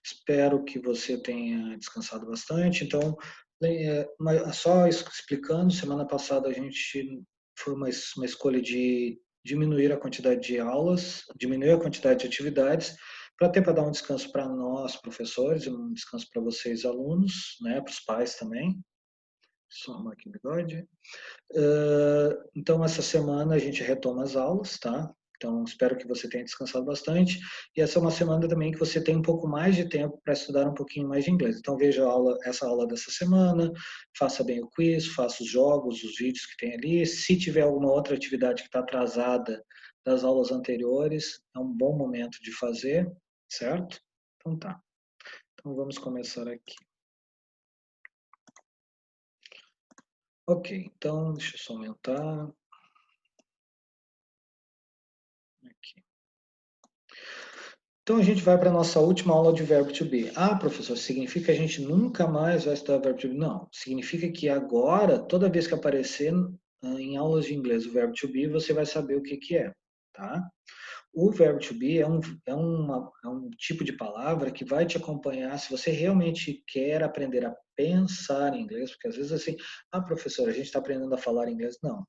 Espero que você tenha descansado bastante. Então, só explicando, semana passada a gente foi uma escolha de diminuir a quantidade de aulas, diminuir a quantidade de atividades, para dar um descanso para nós, professores, e um descanso para vocês, alunos, né, para os pais também. Só arrumar aqui o bigode. Então, essa semana a gente retoma as aulas, tá? Então, espero que você tenha descansado bastante. E essa é uma semana também que você tem um pouco mais de tempo para estudar um pouquinho mais de inglês. Então, veja essa aula dessa semana, faça bem o quiz, faça os jogos, os vídeos que tem ali. Se tiver alguma outra atividade que está atrasada das aulas anteriores, é um bom momento de fazer, certo? Então, tá. Então, vamos começar aqui. Ok, então, deixa eu só aumentar. Aqui. Então a gente vai para a nossa última aula de verbo to be. Ah, professor, significa que a gente nunca mais vai estudar verbo to be? Não, significa que agora, toda vez que aparecer em aulas de inglês o verbo to be, você vai saber o que que é, tá? O verbo to be é um tipo de palavra que vai te acompanhar se você realmente quer aprender a pensar em inglês, porque às vezes assim, ah, professor, a gente está aprendendo a falar inglês. Não,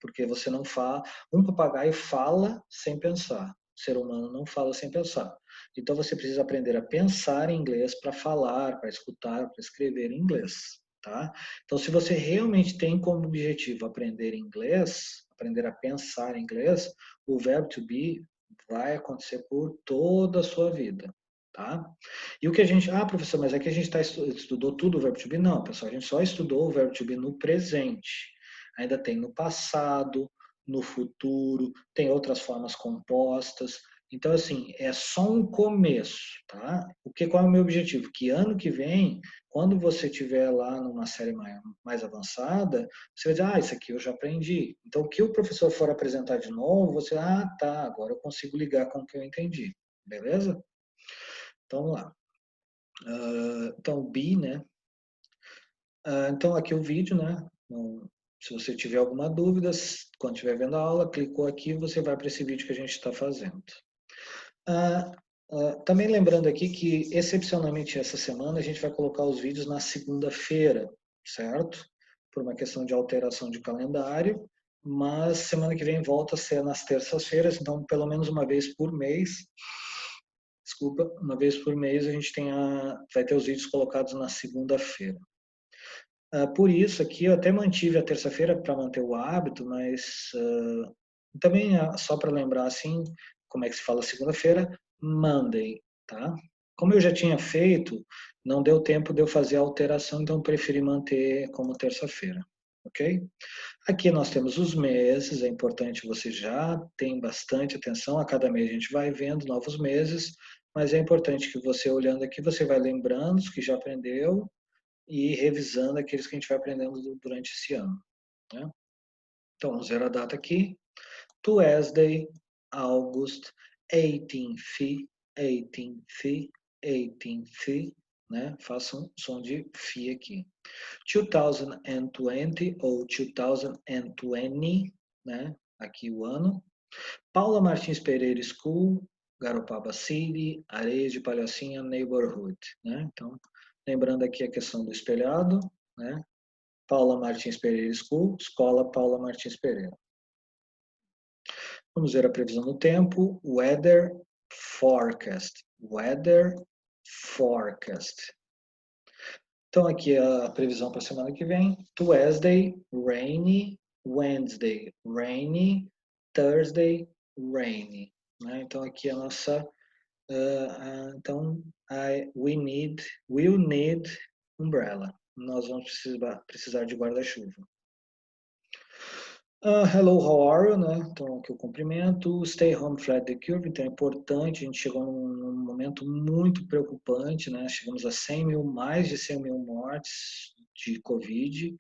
porque você não fala. Um papagaio fala sem pensar. O ser humano não fala sem pensar. Então você precisa aprender a pensar em inglês para falar, para escutar, para escrever em inglês, tá? Então se você realmente tem como objetivo aprender inglês, aprender a pensar em inglês, o verbo to be vai acontecer por toda a sua vida, tá? E o que a gente, ah, professor, mas é que a gente estudou tudo o verbo to be? Não, pessoal, a gente só estudou o verbo to be no presente. Ainda tem no passado, no futuro, tem outras formas compostas. Então, assim, é só um começo, tá? Qual é o meu objetivo? Que ano que vem, quando você estiver lá numa série mais avançada, você vai dizer, ah, isso aqui eu já aprendi. Então, o que o professor for apresentar de novo, você, ah, tá, agora eu consigo ligar com o que eu entendi. Beleza? Então, vamos lá. Então, be, né? Então, aqui o vídeo, né? Se você tiver alguma dúvida, quando estiver vendo a aula, clicou aqui, você vai para esse vídeo que a gente está fazendo. Também lembrando aqui que, excepcionalmente essa semana, a gente vai colocar os vídeos na segunda-feira, certo? Por uma questão de alteração de calendário, mas semana que vem volta a ser nas terças-feiras, então pelo menos uma vez por mês, desculpa, uma vez por mês a gente vai ter os vídeos colocados na segunda-feira. Por isso aqui eu até mantive a terça-feira para manter o hábito, mas também só para lembrar assim, como é que se fala segunda-feira, Monday, tá? Como eu já tinha feito, não deu tempo de eu fazer a alteração, então preferi manter como terça-feira, ok? Aqui nós temos os meses, é importante você já tem bastante atenção, a cada mês a gente vai vendo novos meses, mas é importante que você olhando aqui, você vai lembrando os que já aprendeu, e revisando aqueles que a gente vai aprendendo durante esse ano, né? Então, vamos ver a data aqui. Tuesday, August, 18th, 18th, 18th, né? Faça um som de Fi aqui. 2020 ou 2020, né? Aqui o ano. Paula Martins Pereira School, Garopaba City, Areias de Palhocinha Neighborhood, né? Então, lembrando aqui a questão do espelhado, né? Paula Martins Pereira School, Escola Paula Martins Pereira. Vamos ver a previsão do tempo. Weather forecast. Weather forecast. Então aqui a previsão para a semana que vem. Tuesday, rainy. Wednesday, rainy. Thursday, rainy. Né? Então aqui a nossa... então, we'll need umbrella. Nós vamos precisar de guarda-chuva. Hello, how are you, né? Então, aqui o cumprimento. Stay home, flat the curve. Então, é importante. A gente chegou num momento muito preocupante, né? Chegamos a 100 mil, mais de 100 mil mortes de Covid.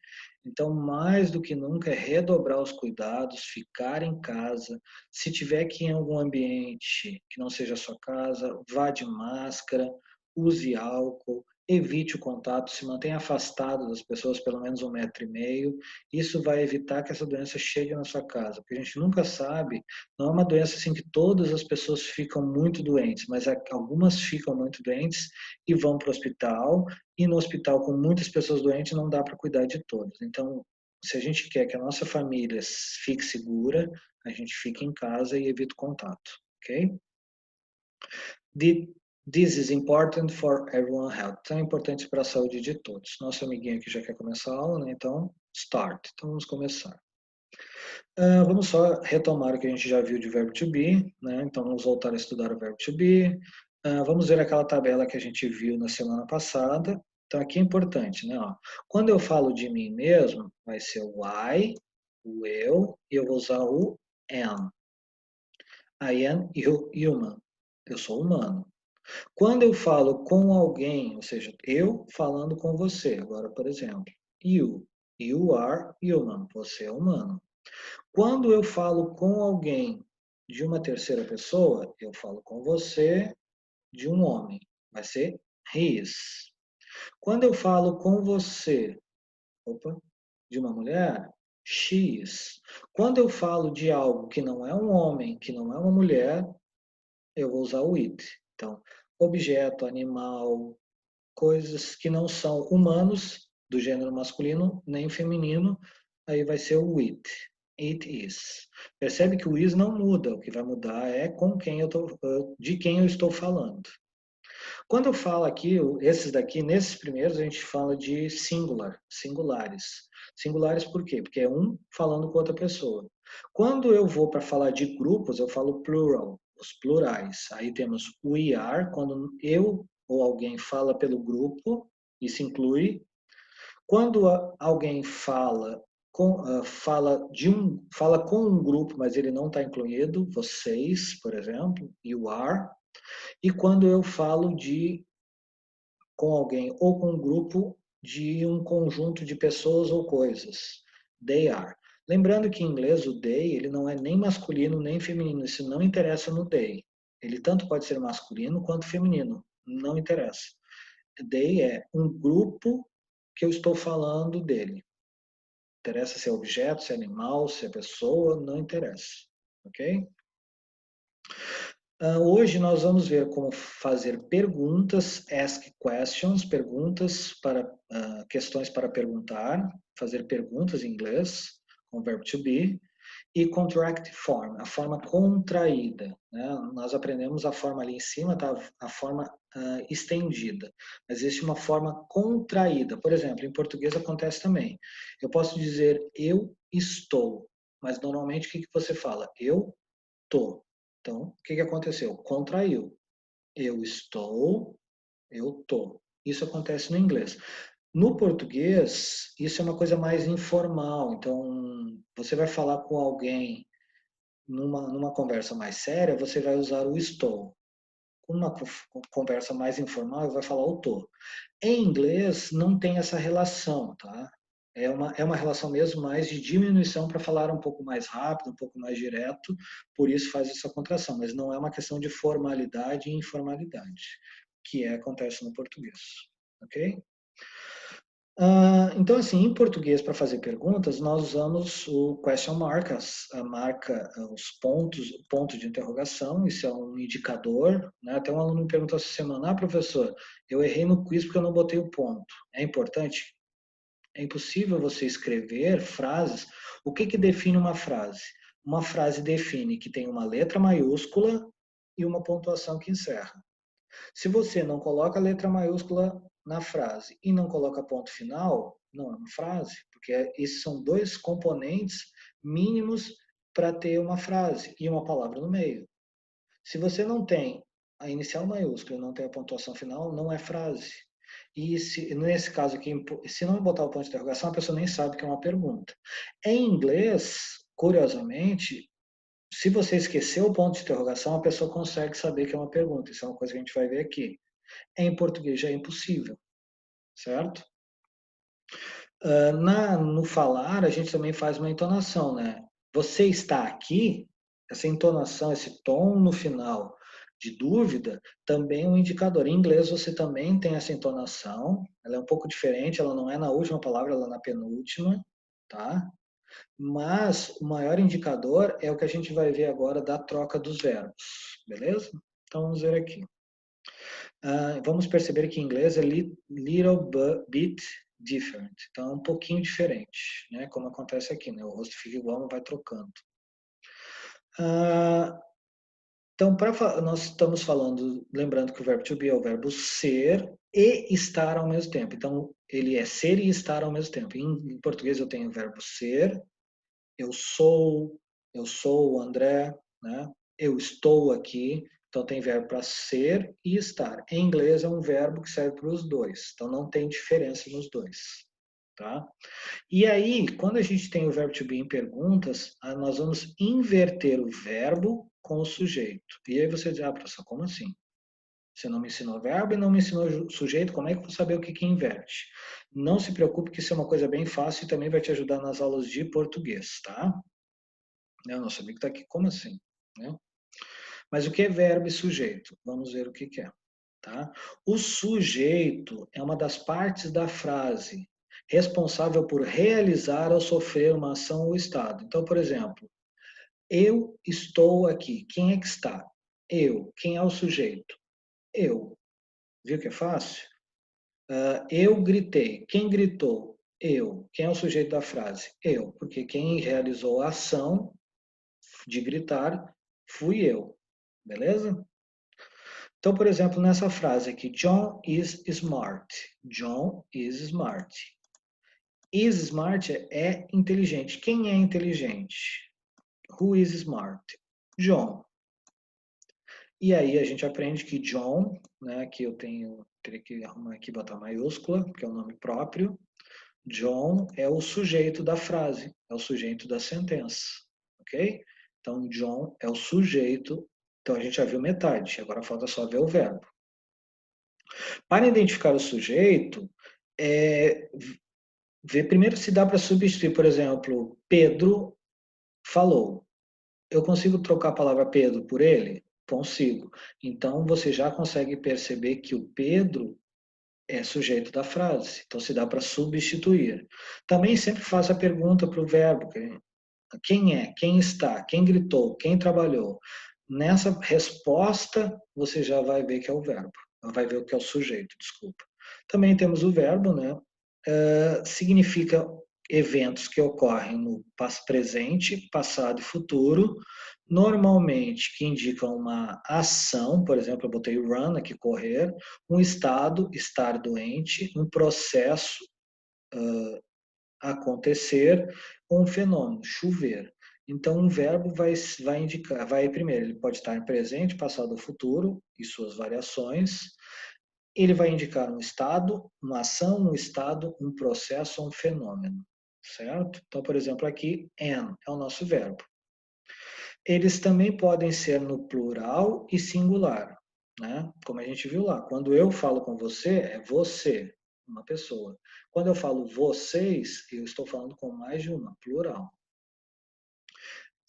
Então, mais do que nunca, é redobrar os cuidados, ficar em casa. Se tiver que ir em algum ambiente que não seja a sua casa, vá de máscara, use álcool, evite o contato, se mantenha afastado das pessoas pelo menos 1,5 m. Isso vai evitar que essa doença chegue na sua casa, porque a gente nunca sabe, não é uma doença assim que todas as pessoas ficam muito doentes, mas algumas ficam muito doentes e vão para o hospital, e no hospital com muitas pessoas doentes não dá para cuidar de todas. Então, se a gente quer que a nossa família fique segura, a gente fica em casa e evita o contato, ok? This is important for everyone's health. Então, é importante para a saúde de todos. Nosso amiguinho aqui já quer começar a aula, né? Então, start. Então, vamos começar. Vamos só retomar o que a gente já viu de verbo to be, né? Então, vamos voltar a estudar o verbo to be. Vamos ver aquela tabela que a gente viu na semana passada. Então, aqui é importante, né? Ó, quando eu falo de mim mesmo, vai ser o I, o eu, e eu vou usar o am. I am human. Eu sou humano. Quando eu falo com alguém, ou seja, eu falando com você, agora, por exemplo, you are human, você é humano. Quando eu falo com alguém de uma terceira pessoa, eu falo com você de um homem, vai ser his. Quando eu falo com você, de uma mulher, she is. Quando eu falo de algo que não é um homem, que não é uma mulher, eu vou usar o it. Então, objeto, animal, coisas que não são humanos, do gênero masculino nem feminino, aí vai ser o it. It is. Percebe que o is não muda, o que vai mudar é com quem de quem eu estou falando. Quando eu falo aqui, esses daqui, nesses primeiros, a gente fala de singulares. Singulares por quê? Porque é um falando com outra pessoa. Quando eu vou para falar de grupos, eu falo plural, os plurais. Aí temos we are, quando eu ou alguém fala pelo grupo, isso inclui. Quando alguém fala fala com um grupo, mas ele não está incluído, vocês, por exemplo, you are. E quando eu falo com alguém ou com um grupo de um conjunto de pessoas ou coisas, they are. Lembrando que em inglês o they ele não é nem masculino nem feminino, isso não interessa no they. Ele tanto pode ser masculino quanto feminino, não interessa. They é um grupo que eu estou falando dele. Interessa se é objeto, se é animal, se é pessoa, não interessa. Ok? Hoje nós vamos ver como fazer perguntas, ask questions, perguntas para questões para perguntar, fazer perguntas em inglês, com o verbo to be, e contract form, a forma contraída. Né? Nós aprendemos a forma ali em cima, tá? A forma estendida. Mas existe uma forma contraída. Por exemplo, em português acontece também. Eu posso dizer eu estou, mas normalmente o que você fala? Eu tô. Então, o que aconteceu? Contraiu. Eu estou, eu tô. Isso acontece no inglês. No português, isso é uma coisa mais informal. Então, você vai falar com alguém numa conversa mais séria, você vai usar o estou. Numa conversa mais informal, vai falar o tô. Em inglês, não tem essa relação, tá? É uma relação mesmo mais de diminuição para falar um pouco mais rápido, um pouco mais direto, por isso faz essa contração, mas não é uma questão de formalidade e informalidade, que acontece no português, ok? Então, assim, em português, para fazer perguntas, nós usamos o question mark, a marca, os pontos, o ponto de interrogação, isso é um indicador, né? Até um aluno me perguntou essa semana, professor, eu errei no quiz porque eu não botei o ponto. É importante? É impossível você escrever frases. O que define uma frase? Uma frase define que tem uma letra maiúscula e uma pontuação que encerra. Se você não coloca a letra maiúscula na frase e não coloca ponto final, não é uma frase, porque esses são dois componentes mínimos para ter uma frase e uma palavra no meio. Se você não tem a inicial maiúscula e não tem a pontuação final, não é frase. E nesse caso aqui, se não botar o ponto de interrogação, a pessoa nem sabe que é uma pergunta. Em inglês, curiosamente, se você esquecer o ponto de interrogação, a pessoa consegue saber que é uma pergunta. Isso é uma coisa que a gente vai ver aqui. Em português já é impossível, certo? No falar, a gente também faz uma entonação, né? Você está aqui, essa entonação, esse tom no final, de dúvida, também um indicador. Em inglês você também tem essa entonação, ela é um pouco diferente, ela não é na última palavra, ela é na penúltima, tá? Mas o maior indicador é o que a gente vai ver agora da troca dos verbos, beleza? Então vamos ver aqui. Vamos perceber que em inglês é little bit different, então é um pouquinho diferente, né? Como acontece aqui, né? O rosto fica igual, mas vai trocando. Então, nós estamos falando, lembrando que o verbo to be é o verbo ser e estar ao mesmo tempo. Então, ele é ser e estar ao mesmo tempo. Em português eu tenho o verbo ser, eu sou o André, né? Eu estou aqui. Então, tem verbo para ser e estar. Em inglês é um verbo que serve para os dois. Então, não tem diferença nos dois, tá? E aí, quando a gente tem o verbo to be em perguntas, nós vamos inverter o verbo com o sujeito. E aí você diz, professor, como assim? Você não me ensinou verbo e não me ensinou sujeito, como é que eu vou saber o que que inverte? Não se preocupe que isso é uma coisa bem fácil e também vai te ajudar nas aulas de português, tá? Nosso amigo está aqui, como assim? Né? Mas o que é verbo e sujeito? Vamos ver o que que é. Tá? O sujeito é uma das partes da frase responsável por realizar ou sofrer uma ação ou estado. Então, por exemplo, eu estou aqui. Quem é que está? Eu. Quem é o sujeito? Eu. Viu que é fácil? Eu gritei. Quem gritou? Eu. Quem é o sujeito da frase? Eu. Porque quem realizou a ação de gritar fui eu. Beleza? Então, por exemplo, nessa frase aqui, John is smart. John is smart. Is smart é inteligente. Quem é inteligente? Who is smart? John. E aí a gente aprende que John, né, que eu teria que arrumar aqui e botar maiúscula, que é o nome próprio. John é o sujeito da frase, é o sujeito da sentença, ok? Então, John é o sujeito. Então, a gente já viu metade, agora falta só ver o verbo. Para identificar o sujeito, ver primeiro se dá para substituir, por exemplo, Pedro falou. Eu consigo trocar a palavra Pedro por ele? Consigo. Então você já consegue perceber que o Pedro é sujeito da frase. Então se dá para substituir. Também sempre faço a pergunta para o verbo: quem é? Quem está? Quem gritou? Quem trabalhou? Nessa resposta você já vai ver que é o verbo. Vai ver o que é o sujeito, desculpa. Também temos o verbo, né? Significa eventos que ocorrem no presente, passado e futuro, normalmente que indicam uma ação, por exemplo, eu botei run aqui, correr, um estado, estar doente, um processo, acontecer, ou um fenômeno, chover. Então, um verbo vai indicar, primeiro, ele pode estar em presente, passado ou futuro, e suas variações. Ele vai indicar um estado, uma ação, um estado, um processo ou um fenômeno, certo? Então, por exemplo, aqui, am é o nosso verbo. Eles também podem ser no plural e singular, né? Como a gente viu lá, quando eu falo com você, é você, uma pessoa. Quando eu falo vocês, eu estou falando com mais de uma, plural.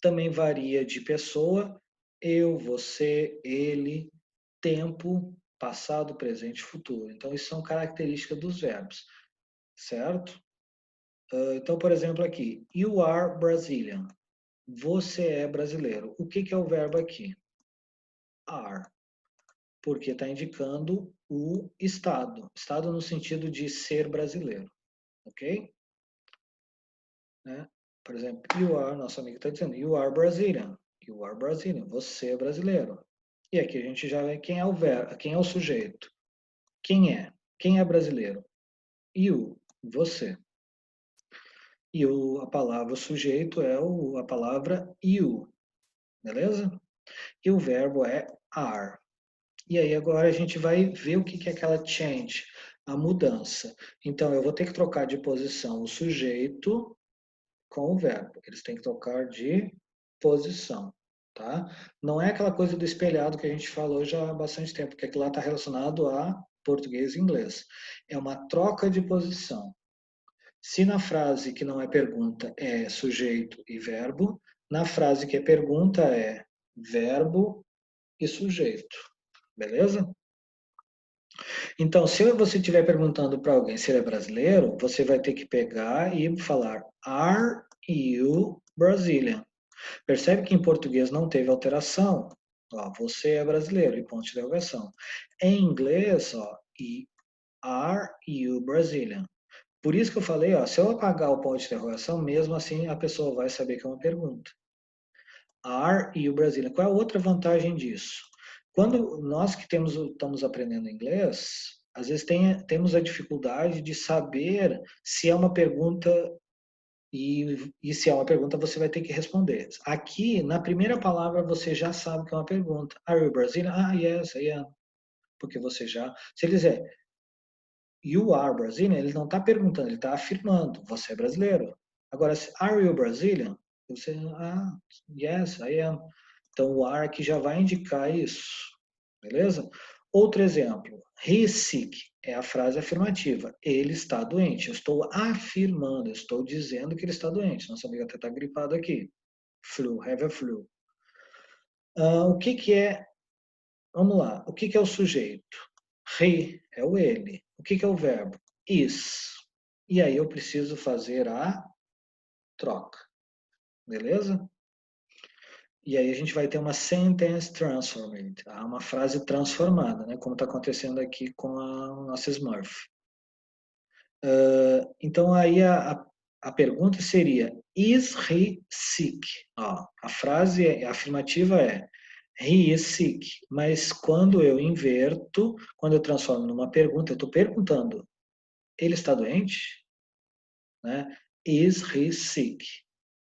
Também varia de pessoa, eu, você, ele, tempo, passado, presente e futuro. Então, isso são características dos verbos, certo? Então, por exemplo, aqui, you are Brazilian. Você é brasileiro. O que é o verbo aqui? Are. Porque está indicando o estado. Estado no sentido de ser brasileiro. Ok? Né? Por exemplo, you are, nosso amigo está dizendo, you are Brazilian. You are Brazilian. Você é brasileiro. E aqui a gente já vê quem é o verbo, quem é o sujeito. Quem é? Quem é brasileiro? You, você. E a palavra sujeito é a palavra you, beleza? E o verbo é are. E aí agora a gente vai ver o que é aquela change, a mudança. Então eu vou ter que trocar de posição o sujeito com o verbo. Eles têm que trocar de posição, tá? Não é aquela coisa do espelhado que a gente falou já há bastante tempo, porque aquilo lá está relacionado a português e inglês. É uma troca de posição. Se na frase que não é pergunta é sujeito e verbo, na frase que é pergunta é verbo e sujeito. Beleza? Então, se você estiver perguntando para alguém se ele é brasileiro, você vai ter que pegar e falar Are you Brazilian? Percebe que em português não teve alteração? Ó, você é brasileiro, e ponto de interrogação. Em inglês, ó, Are you Brazilian? Por isso que eu falei, ó, se eu apagar o ponto de interrogação, mesmo assim a pessoa vai saber que é uma pergunta. Are you Brazilian? Qual é a outra vantagem disso? Quando nós que estamos aprendendo inglês, às vezes temos a dificuldade de saber se é uma pergunta e se é uma pergunta você vai ter que responder. Aqui, na primeira palavra, você já sabe que é uma pergunta. Are you Brazilian? Ah, yes, I am. Porque você já... Se ele dizer You are Brazilian, ele não está perguntando, ele está afirmando, você é brasileiro. Agora, Are you Brazilian? Você, yes, I am. Então, o are aqui já vai indicar isso, beleza? Outro exemplo, he is sick é a frase afirmativa. Ele está doente. Eu estou afirmando, eu estou dizendo que ele está doente. Nossa amiga até está gripado aqui. Flu, have a flu. O que que é, vamos lá, o que que é o sujeito? He é o ele. O que que é o verbo? Is. E aí eu preciso fazer a troca, beleza? E aí a gente vai ter uma sentence transformed, tá? Uma frase transformada, né? Como está acontecendo aqui com a nossa Smurf. Então aí a pergunta seria, is he sick? Ó, a frase afirmativa é, he is sick. Mas quando eu inverto, quando eu transformo numa pergunta, eu estou perguntando, ele está doente? Né? Is he sick?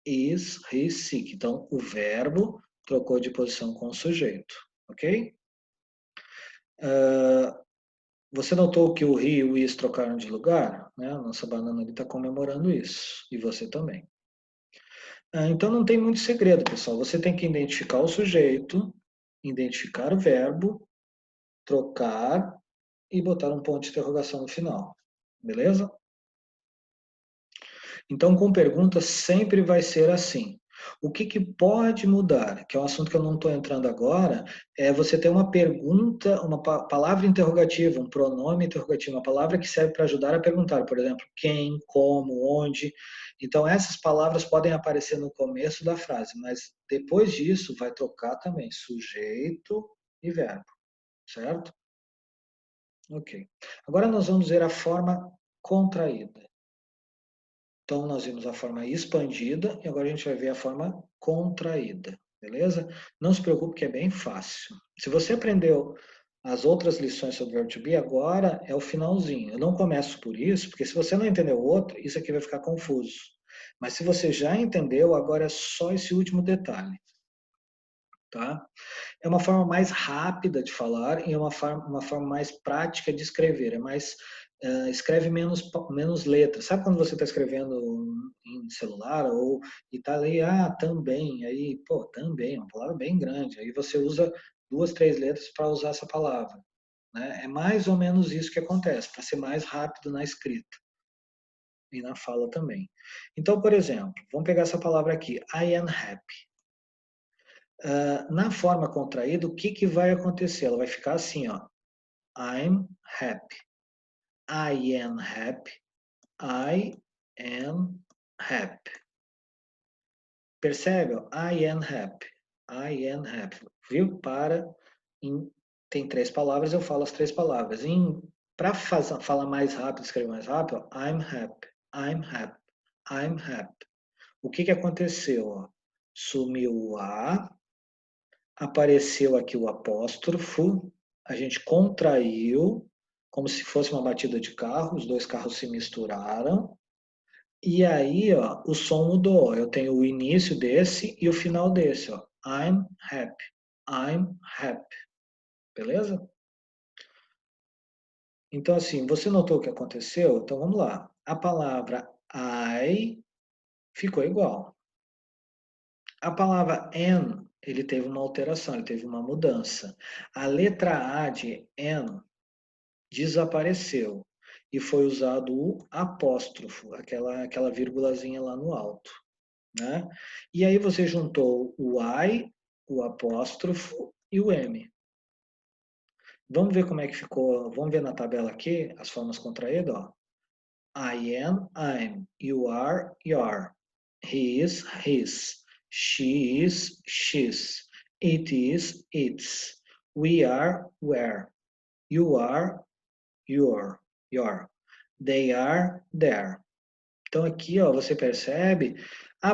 Is he sick? Então, o verbo trocou de posição com o sujeito, ok? Você notou que o he e o is trocaram de lugar? Né? A nossa banana ali está comemorando isso, e você também. Então, não tem muito segredo, pessoal. Você tem que identificar o sujeito, identificar o verbo, trocar e botar um ponto de interrogação no final, beleza? Então, com perguntas sempre vai ser assim. O que, que pode mudar, que é um assunto que eu não estou entrando agora, é você ter uma pergunta, uma palavra interrogativa, um pronome interrogativo, uma palavra que serve para ajudar a perguntar, por exemplo, quem, como, onde. Então, essas palavras podem aparecer no começo da frase, mas depois disso vai trocar também sujeito e verbo, certo? Ok. Agora nós vamos ver a forma contraída. Então, nós vimos a forma expandida e agora a gente vai ver a forma contraída, beleza? Não se preocupe que é bem fácil. Se você aprendeu as outras lições sobre o verbo to be, agora é o finalzinho. Eu não começo por isso, porque se você não entendeu o outro, isso aqui vai ficar confuso. Mas se você já entendeu, agora é só esse último detalhe, tá? É uma forma mais rápida de falar e é uma forma mais prática de escrever. É mais escreve menos letras. Sabe quando você está escrevendo em celular ou e tá ali, também, aí, pô, também, é uma palavra bem grande. Aí você usa 2, 3 letras para usar essa palavra. Né? É mais ou menos isso que acontece, para ser mais rápido na escrita e na fala também. Então, por exemplo, vamos pegar essa palavra aqui, I am happy. Na forma contraída, o que, que vai acontecer? Ela vai ficar assim, ó. I'm happy. I am happy. I am happy. Percebe? I am happy. I am happy. Viu? Tem 3 palavras, eu falo as 3 palavras. Para falar mais rápido, escrever mais rápido, ó, I'm happy. I'm happy. I'm happy. O que, que aconteceu? Ó? Sumiu o A, apareceu aqui o apóstrofo, a gente contraiu, como se fosse uma batida de carro, os 2 carros se misturaram, e aí ó, o som mudou. Eu tenho o início desse e o final desse. Ó. I'm happy. I'm happy. Beleza? Então, assim, você notou o que aconteceu? Então, vamos lá. A palavra I ficou igual. A palavra N, ele teve uma alteração, ele teve uma mudança. A letra A de N desapareceu e foi usado o apóstrofo, aquela vírgulazinha lá no alto. Né? E aí você juntou o I, o apóstrofo e o M. Vamos ver como é que ficou, vamos ver na tabela aqui as formas contraídas, ó. I am, I'm. You are, your. He is, his. She is, she's. It is, its. We are, where. You are, your. They are, their. Então aqui, ó, você percebe,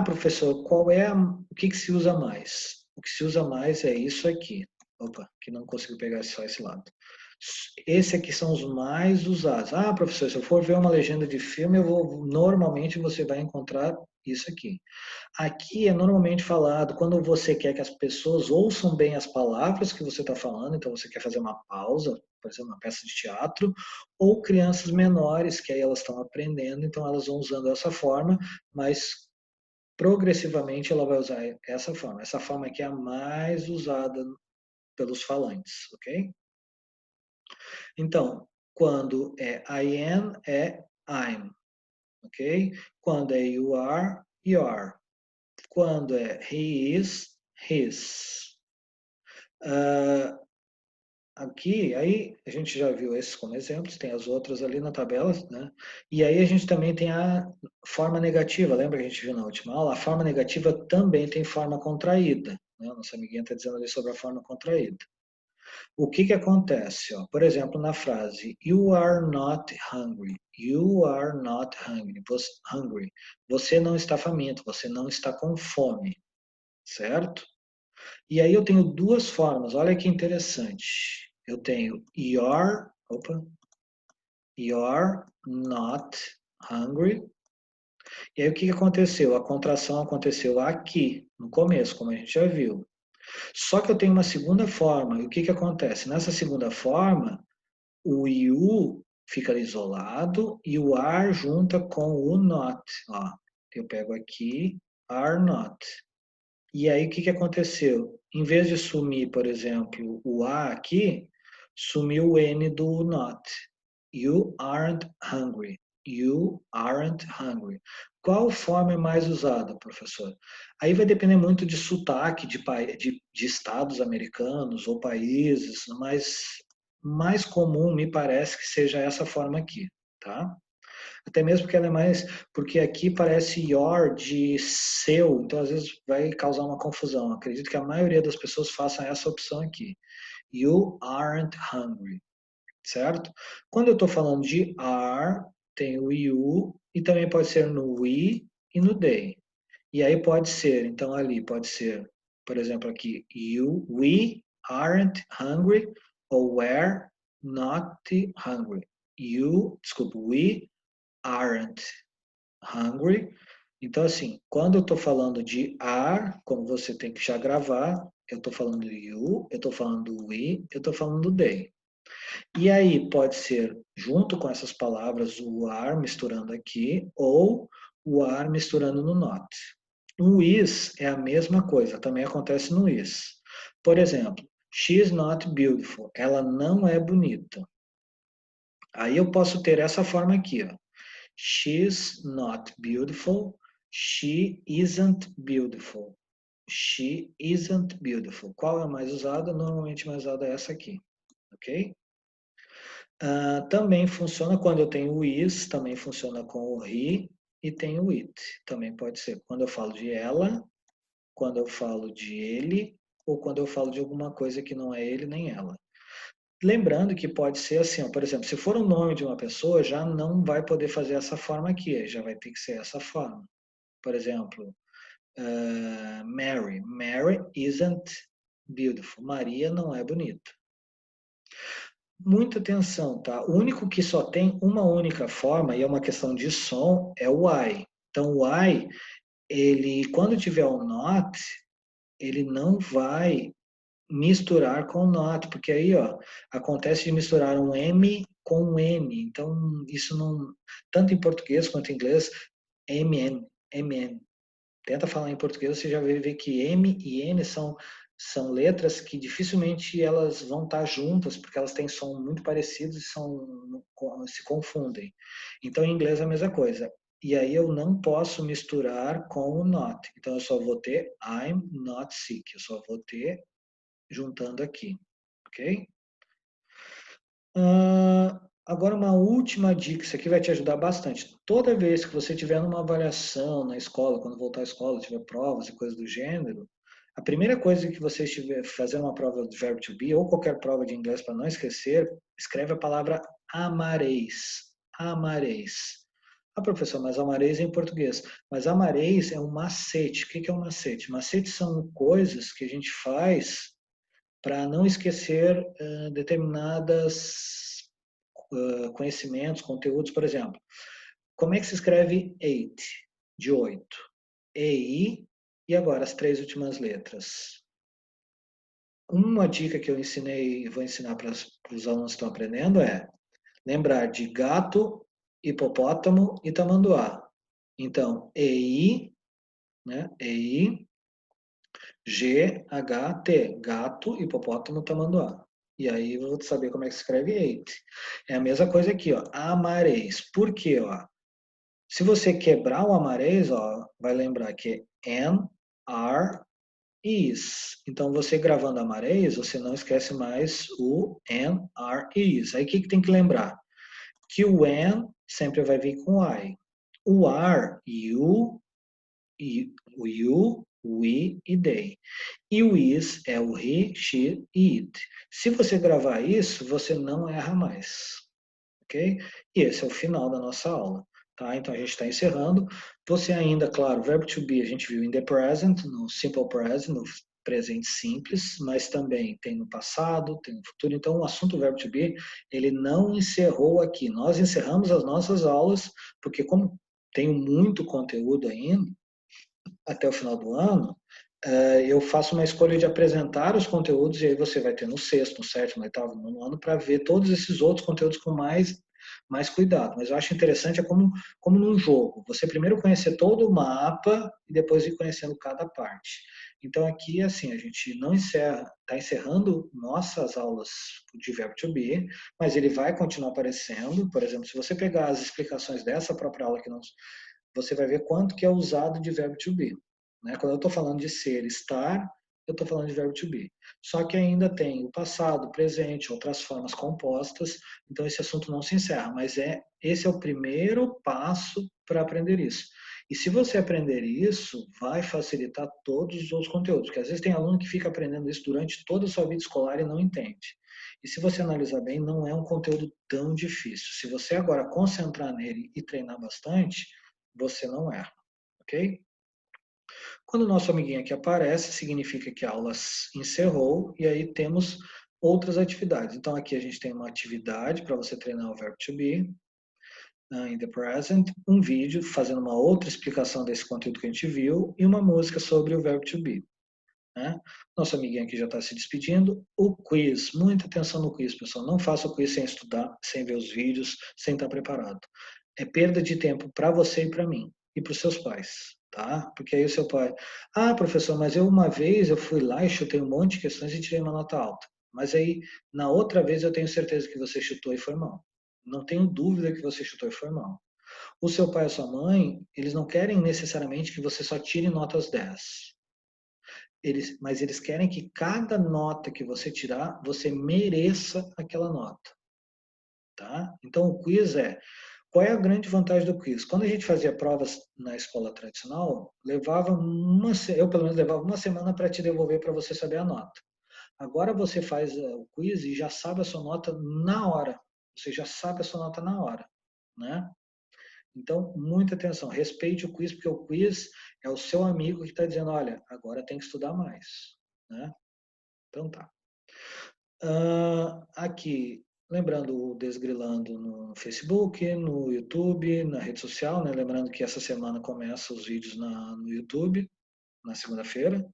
professor, o que se usa mais? O que se usa mais é isso aqui. Opa, que não consigo pegar só esse lado. Esse aqui são os mais usados. Professor, se eu for ver uma legenda de filme, normalmente você vai encontrar isso aqui. Aqui é normalmente falado quando você quer que as pessoas ouçam bem as palavras que você está falando, então você quer fazer uma pausa, por exemplo, uma peça de teatro, ou crianças menores, que aí elas estão aprendendo, então elas vão usando essa forma, mas progressivamente ela vai usar essa forma. Essa forma aqui é a mais usada pelos falantes, ok? Então, quando é I am, é I'm, ok? Quando é you are, your. Quando é he is, his. Aqui, aí a gente já viu esses como exemplos, tem as outras ali na tabela, né? E aí a gente também tem a forma negativa, lembra que a gente viu na última aula? A forma negativa também tem forma contraída, né? Nossa amiguinha está dizendo ali sobre a forma contraída. O que que acontece? Ó? Por exemplo, na frase You are not hungry. You are not hungry. Você não está faminto, você não está com fome, certo? E aí eu tenho duas formas, olha que interessante. Eu tenho you're not hungry. E aí o que que aconteceu? A contração aconteceu aqui, no começo, como a gente já viu. Só que eu tenho uma segunda forma. E o que que acontece? Nessa segunda forma, o you fica isolado e o are junta com o not. Ó, eu pego aqui, are not. E aí, o que que aconteceu? Em vez de sumir, por exemplo, o A aqui, sumiu o N do not. You aren't hungry. You aren't hungry. Qual forma é mais usada, professor? Aí vai depender muito de sotaque de estados americanos ou países, mas mais comum me parece que seja essa forma aqui, tá? Até mesmo porque ela é mais. Porque aqui parece your de seu, então às vezes vai causar uma confusão. Acredito que a maioria das pessoas façam essa opção aqui. You aren't hungry, certo? Quando eu estou falando de are, tem o you, e também pode ser no we e no they. E aí pode ser, então ali pode ser, por exemplo, aqui, we aren't hungry, ou we're not hungry. Desculpa, we aren't hungry. Então, assim, quando eu estou falando de are, como você tem que já gravar, eu estou falando you, eu estou falando we, eu estou falando they. E aí pode ser junto com essas palavras o are misturando aqui, ou o are misturando no not. O is é a mesma coisa, também acontece no is. Por exemplo, she is not beautiful. Ela não é bonita. Aí eu posso ter essa forma aqui, ó. She's not beautiful. She isn't beautiful. She isn't beautiful. Qual é a mais usada? Normalmente mais usada é essa aqui, ok? Também funciona quando eu tenho o is, também funciona com o he e tem o it. Também pode ser quando eu falo de ela, quando eu falo de ele ou quando eu falo de alguma coisa que não é ele nem ela. Lembrando que pode ser assim, ó, por exemplo, se for o nome de uma pessoa, já não vai poder fazer essa forma aqui, já vai ter que ser essa forma. Por exemplo, Mary. Mary isn't beautiful. Maria não é bonita. Muita atenção, tá? O único que só tem uma única forma, e é uma questão de som, é o I. Então, o I, ele, quando tiver o not, ele não vai misturar com not, porque aí, ó, acontece de misturar um M com um N. Então, isso não, tanto em português quanto em inglês, MM. Tenta falar em português, você já vai ver que M e N são letras que dificilmente elas vão estar juntas, porque elas têm som muito parecidos e se confundem. Então, em inglês é a mesma coisa. E aí eu não posso misturar com o not. Então, eu só vou ter I'm not sick. Eu só vou ter juntando aqui, ok? Agora uma última dica, isso aqui vai te ajudar bastante. Toda vez que você tiver numa avaliação na escola, quando voltar à escola, tiver provas e coisas do gênero, a primeira coisa que você estiver fazendo uma prova de verbo to be ou qualquer prova de inglês para não esquecer, escreve a palavra amareis. Amareis. Ah, professor, mas amareis é em português. Mas amareis é um macete. O que é um macete? Macetes são coisas que a gente faz para não esquecer determinadas conhecimentos, conteúdos, por exemplo. Como é que se escreve eight, de 8? EI, e agora as três últimas letras. Uma dica que eu ensinei, vou ensinar para os alunos que estão aprendendo é lembrar de gato, hipopótamo e tamanduá. Então, EI, né? EI, GHT, gato, hipopótamo, tamanduá. E aí eu vou saber como é que se escreve eight. É a mesma coisa aqui, ó, amareis. Por quê, ó? Se você quebrar o amarés, ó, vai lembrar que é N, R, is. Então, você gravando amarés, você não esquece mais o N, R, is. Aí, o que tem que lembrar? Que o N sempre vai vir com I. O R, you, o you, we e they. E o is é o he, she e it. Se você gravar isso, você não erra mais. Ok? E esse é o final da nossa aula. Tá? Então a gente está encerrando. Você ainda, claro, verbo to be a gente viu in the present, no simple present, no presente simples, mas também tem no passado, tem no futuro. Então o assunto verbo to be, ele não encerrou aqui. Nós encerramos as nossas aulas, porque como tenho muito conteúdo ainda, até o final do ano, eu faço uma escolha de apresentar os conteúdos e aí você vai ter no sexto, no sétimo, no oitavo, no nono ano para ver todos esses outros conteúdos com mais cuidado. Mas eu acho interessante é como num jogo. Você primeiro conhecer todo o mapa e depois ir conhecendo cada parte. Então aqui, assim, a gente não encerra, está encerrando nossas aulas de verbo to be, mas ele vai continuar aparecendo. Por exemplo, se você pegar as explicações dessa própria aula que não você vai ver quanto que é usado de verbo to be. Né? Quando eu estou falando de ser, estar, eu estou falando de verbo to be. Só que ainda tem o passado, o presente, outras formas compostas, então esse assunto não se encerra, mas esse é o primeiro passo para aprender isso. E se você aprender isso, vai facilitar todos os outros conteúdos, porque às vezes tem aluno que fica aprendendo isso durante toda a sua vida escolar e não entende. E se você analisar bem, não é um conteúdo tão difícil. Se você agora concentrar nele e treinar bastante, você não erra, ok? Quando o nosso amiguinho aqui aparece, significa que a aula encerrou e aí temos outras atividades. Então aqui a gente tem uma atividade para você treinar o verbo to be in the present, um vídeo fazendo uma outra explicação desse conteúdo que a gente viu e uma música sobre o verbo to be. Né? Nosso amiguinho aqui já está se despedindo. O quiz, muita atenção no quiz, pessoal. Não faça o quiz sem estudar, sem ver os vídeos, sem estar preparado. É perda de tempo para você e para mim e para os seus pais, tá? Porque aí o seu pai, professor, mas uma vez eu fui lá e chutei um monte de questões e tirei uma nota alta. Mas aí na outra vez eu tenho certeza que você chutou e foi mal. Não tenho dúvida que você chutou e foi mal. O seu pai e a sua mãe, eles não querem necessariamente que você só tire notas 10. Mas eles querem que cada nota que você tirar, você mereça aquela nota. Tá? Então o quiz qual é a grande vantagem do quiz? Quando a gente fazia provas na escola tradicional, eu pelo menos levava uma semana para te devolver para você saber a nota. Agora você faz o quiz e já sabe a sua nota na hora. Você já sabe a sua nota na hora, né? Então, muita atenção. Respeite o quiz, porque o quiz é o seu amigo que está dizendo, olha, agora tem que estudar mais, né? Então tá. Aqui, lembrando o Desgrilando no Facebook, no YouTube, na rede social, né? Lembrando que essa semana começa os vídeos no YouTube, na segunda-feira,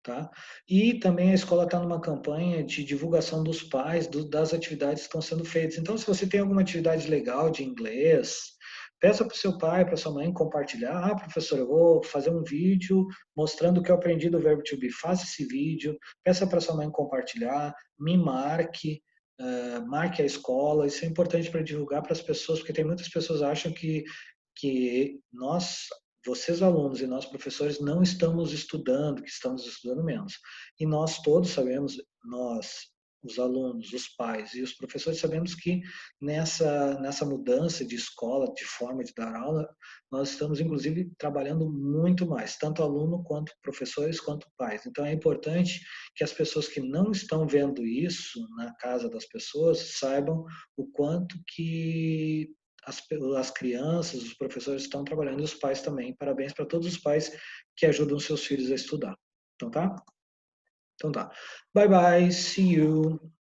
tá? E também a escola está numa campanha de divulgação dos pais das atividades que estão sendo feitas. Então, se você tem alguma atividade legal de inglês, peça para o seu pai, para sua mãe compartilhar. Professor, eu vou fazer um vídeo mostrando o que eu aprendi do verbo to be. Faça esse vídeo, peça para sua mãe compartilhar, me marque, marque a escola. Isso é importante para divulgar para as pessoas, porque tem muitas pessoas que acham que nós vocês alunos e nós professores não estamos estudando, que estamos estudando menos. E nós todos sabemos, nós, os alunos, os pais e os professores sabemos que nessa mudança de escola, de forma de dar aula, nós estamos inclusive trabalhando muito mais, tanto aluno quanto professores quanto pais. Então é importante que as pessoas que não estão vendo isso na casa das pessoas saibam o quanto que as crianças, os professores estão trabalhando e os pais também. Parabéns para todos os pais que ajudam seus filhos a estudar. Então tá? Então tá. Bye bye, see you.